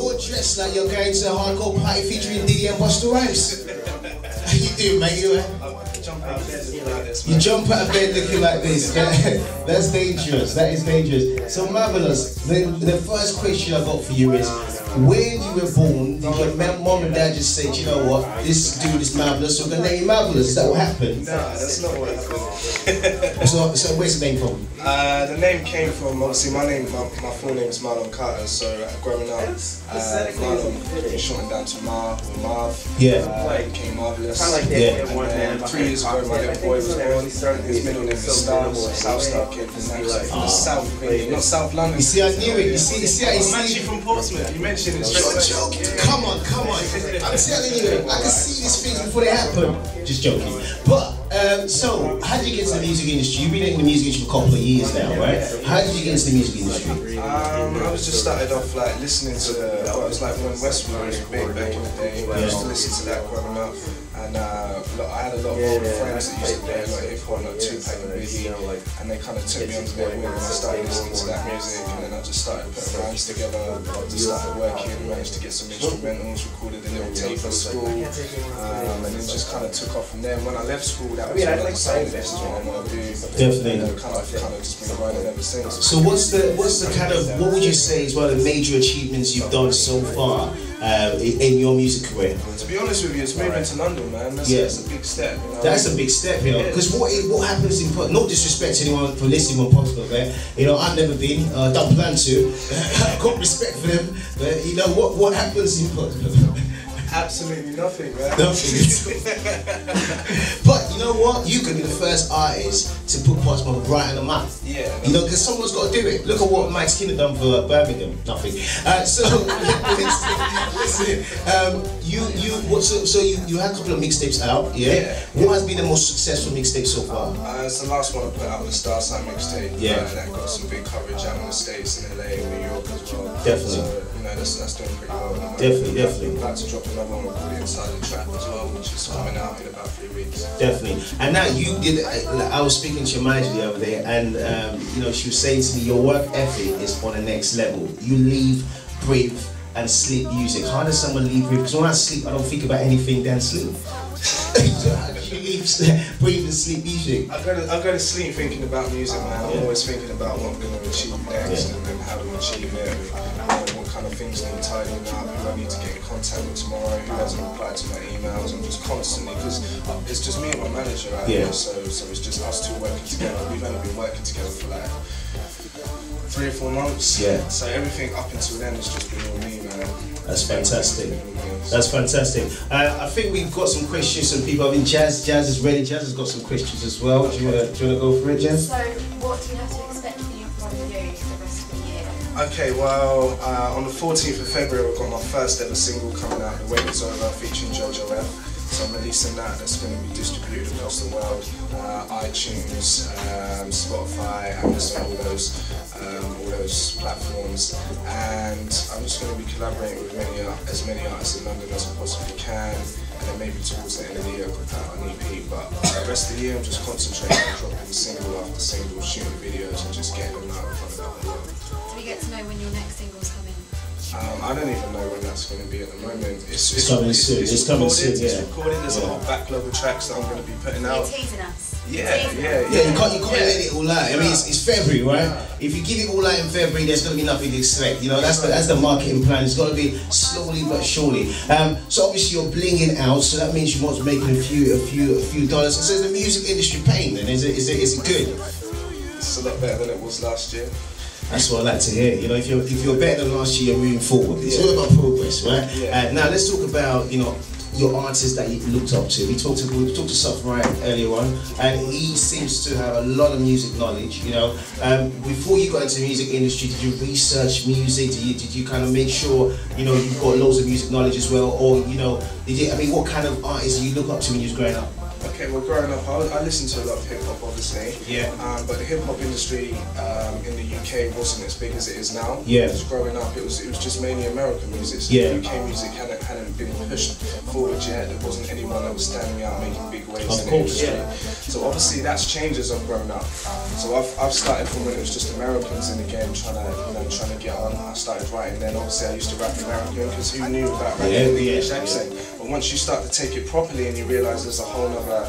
You're dressed like you're going to a hardcore party featuring Diddy and Busta Rhymes. How you doing, mate? You jump out of bed looking like this. That's dangerous. That is dangerous. So marvelous. The first question I got for you is, when you were born, did your mom and dad just say, you know what, this dude is marvelous, so we're gonna name him marvelous? Is that what happened? Nah, that's not what happened. so where's the name from? The name came from, obviously my full name is Marlon Carter, so growing up, Marlon shortened down to Marv or Marv. Yeah. Became Marvelous. Yeah. And then 3 years ago my little boy was born. His middle name is Styles, South Star kid from the South of England, not South London. You see, I knew it. You see, I'm actually from Portsmouth. You mentioned it. You're joking. Come on. I'm telling you, I can see these things before they happen. Just joking. But so, how did you get into the music industry? You've been in the music industry for a couple of years now, right? How did you get into the music industry? I was just started off like listening to what was like when Westwood was big back in the day. I used to listen to that growing up, and I had a lot of old friends that used to play like hip hop, like Tupac and Biggie, and they kind of took me under their wing, and I started listening to that music, and then I just started putting rhymes together. I just started working, managed to get some instrumentals, recorded a little tape at school, and then just kind of took off from there. And when I left school, that was when I decided this is what I want to do. Definitely. Kind of just been grinding ever since. So what's the kind of, what would you say is one of the major achievements you've done so far in your music career? To be honest with you, it's moving to London, man. That's a big step. You know? That's a big step, you know. Because what happens in Portugal? No disrespect to anyone for listening on Portugal, man. You know, I've never been. Don't plan to. I've got respect for them, but you know what happens in Portugal? Absolutely nothing, man. Nothing. But you know what? You could be the first artist to put Portsmouth right on the map. Yeah. You know, because someone's got to do it. Look at what Mike Skinner done for Birmingham. Nothing. So listen. You had a couple of mixtapes out. Yeah. What has been the most successful mixtape so far? It's the last one I put out, the Star Sign mixtape. Yeah. That got some big coverage out in the States, in LA, and New York as well. Definitely. So, you know, that's doing pretty well. Definitely. I'm about to drop another one called Inside the Trap as well, which is coming out in about 3 weeks. Definitely. And now you did. I was speaking to your manager the other day, and you know, she was saying to me, your work ethic is on the next level. You leave, breathe, and sleep music. How does someone leave, breathe? Because when I sleep, I don't think about anything than sleep. You leave, breathe, and sleep music. I go to sleep thinking about music, man. I'm always thinking about what I'm going to achieve next and how to achieve it. What kind of things need tidying up, who I need to get in contact with tomorrow, who hasn't replied to my emails. I'm just constantly, because it's just me and my manager out here, so it's just us two working together. We've only been working together for like 3 or 4 months. Yeah. So everything up until then has just been all me, man. That's fantastic. That's fantastic. I think we've got some questions from people. I mean, Jazz is ready. Jazz has got some questions as well. Do you want to go for it, Jazz? So, what do you have to expect from you for the rest of the year? Okay, well, on the 14th of February, we've got my first ever single coming out, The Wait Is Over, featuring Jojo F. So I'm releasing that. That's going to be distributed across the world, iTunes, Spotify, Amazon, all those platforms. And I'm just going to be collaborating with as many artists in London as I possibly can. And then maybe towards the end of the year, I'll put out an EP. But the rest of the year, I'm just concentrating on dropping single after single, shooting videos, and just getting them out in front of the world. Do we get to know when your next single's coming? I don't even know when that's going to be at the moment. It's coming soon. It's coming soon. It's recorded. There's a whole backlog of tracks that I'm going to be putting out. You're teasing us. Yeah. You can't let it all out. I mean, it's February, right? If you give it all out in February, there's going to be nothing to expect. You know, that's the marketing plan. It's got to be slowly but surely. So obviously you're blinging out, so that means you want to make a few dollars. So is the music industry paying then? Is it good? It's a lot better than it was last year. That's what I like to hear. You know, if you're better than last year, you're moving forward. It's all about progress, right? Now let's talk about, you know, your artists that you looked up to. We talked to Suffer Ryan earlier on, and he seems to have a lot of music knowledge. You know, before you got into the music industry, did you research music? Did you kind of make sure, you know, you've got loads of music knowledge as well, or you know, I mean, what kind of artists did you look up to when you was growing up? Okay, Okay, well, growing up, I listened to a lot of hip hop, obviously. Yeah. But the hip hop industry in the UK wasn't as big as it is now. Yeah. Because growing up, it was just mainly American music. So Yeah. UK music hadn't been pushed forward yet. There wasn't anyone that was standing out making big waves Of in the course, industry. yeah. So obviously that's changed as I've grown up. So I've started from when it was just Americans in the game trying to get on. I started writing then. Obviously I used to rap American because who knew about rapping in the English accent? But once you start to take it properly and you realise there's a whole other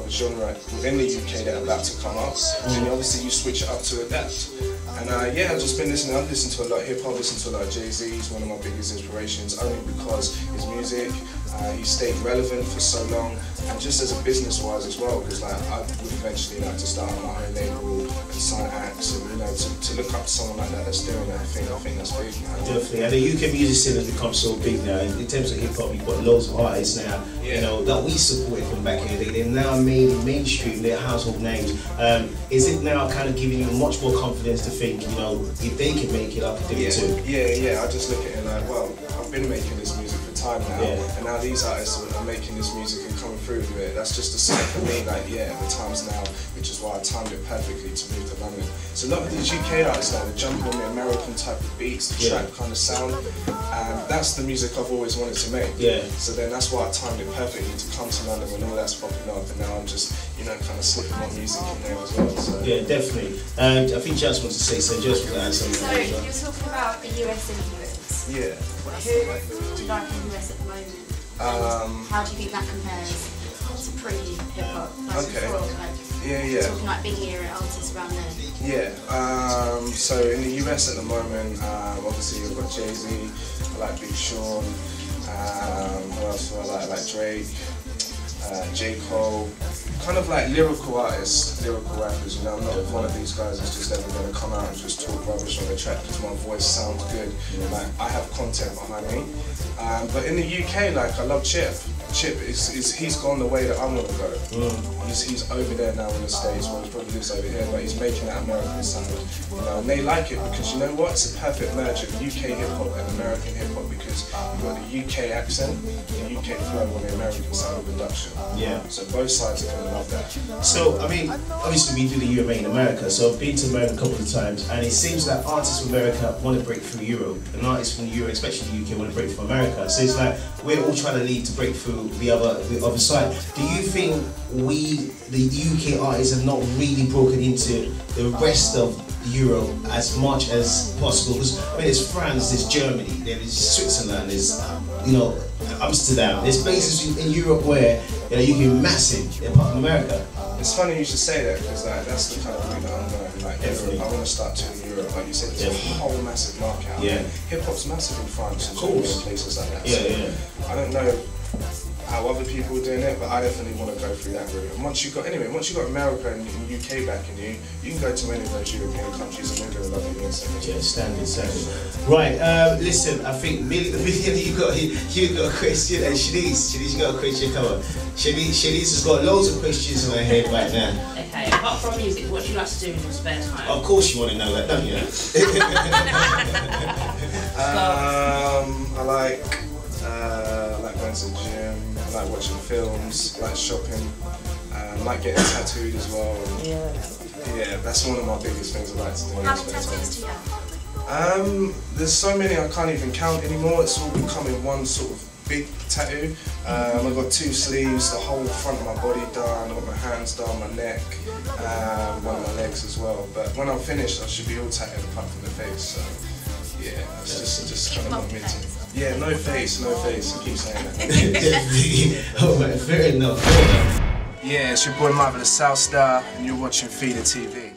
genre within the UK that are about to come up, then obviously you switch it up to adapt. And yeah, I've just been listening. I've listened to a lot of hip hop, listened to a lot of Jay-Z. He's one of my biggest inspirations, only because his music, he stayed relevant for so long, and just as a business-wise as well, because like I would eventually like to start my own label and sign acts, and to look up to someone like that that's doing that. I think that's big, man. Definitely, and the UK music scene has become so big now. In terms of hip hop, you've got loads of artists now, that we supported from back in the day. They're now made mainstream, they're household names. Is it now kind of giving you much more confidence to think, if they can make it, I can do it too? Yeah. I just look at it like, well, I've been making this music for time now, and now these artists are making this music and coming through with it. That's just a sign for me, like, yeah, the time's now, which is why I timed it perfectly to move to London. So a lot of these UK artists now, they're jumping on the American type of beats, the trap kind of sound, and that's the music I've always wanted to make. Yeah. So then that's why I timed it perfectly to come to London when all that's popping up, and now I'm just, kind of slipping my music in there as well. So. Yeah, definitely. And I think Jess wants to say so. Jess wants to add something. So you're talking about the US influence. Yeah. Who do you like in the US at the moment? How do you think that compares to pre-hip hop? Okay. Before, talking like big era artists around there. Yeah. So in the US at the moment, obviously you've got Jay-Z, I like Big Sean, who else do I like? I like Drake, J. Cole, kind of like lyrical artists, lyrical rappers. I'm not one of these guys that's just ever going to come out and just talk rubbish on the track because my voice sounds good. Like, I have content behind me. But in the UK, like, I love Chip. Chip he's gone the way that I want to go. He's over there now in the States, well, he probably lives over here, but he's making that American sound. And they like it because you know what? It's a perfect merge of UK hip hop and American hip hop because you've got the UK accent, the UK flow on the American sound of production. Yeah. So both sides are going to love that. So, I mean, obviously we do the UMA in America, so I've been to America a couple of times, and it seems that artists from America want to break through Europe, and artists from Europe, especially the UK, want to break through America. So it's like we're all trying to lead to break through the other side. Do you think the UK artists, have not really broken into the rest of Europe as much as possible? Because I mean, there's France, there's Germany, there's Switzerland, there's Amsterdam. There's places in Europe where you can be massive, apart from America. It's funny you should say that because that's the kind of thing that I'm going. Like Europe, I want to start touring Europe. Like you said, there's a whole massive market out there. Hip hop's massive in France and Germany and places like that. So I don't know how other people are doing it, but I definitely want to go through that route. And once you've got America and UK backing you, you can go to any of those European countries and they're going to love you instantly. Yeah, standard. Right, listen, I think Million, you got a question, and Shanice, you got a question, come on. Shanice has got loads of questions in her head right now. Okay, apart from music, what do you like to do in your spare time? Of course you want to know that, don't you? I like going to the gym, I like watching films, I like shopping, I like getting tattooed as well. Yeah, that's one of my biggest things I like to do. How many tattoos do you have? There's so many I can't even count anymore. It's all becoming one sort of big tattoo. I've got 2 sleeves, the whole front of my body done, I've got my hands done, my neck, one of my legs as well. But when I'm finished, I should be all tattooed apart from the face. So yeah, that's just kind of what I'm into. Yeah, no face. I keep saying that. Alright, fair enough. Yeah, it's your boy Marvelous South Star, and you're watching Feeder TV.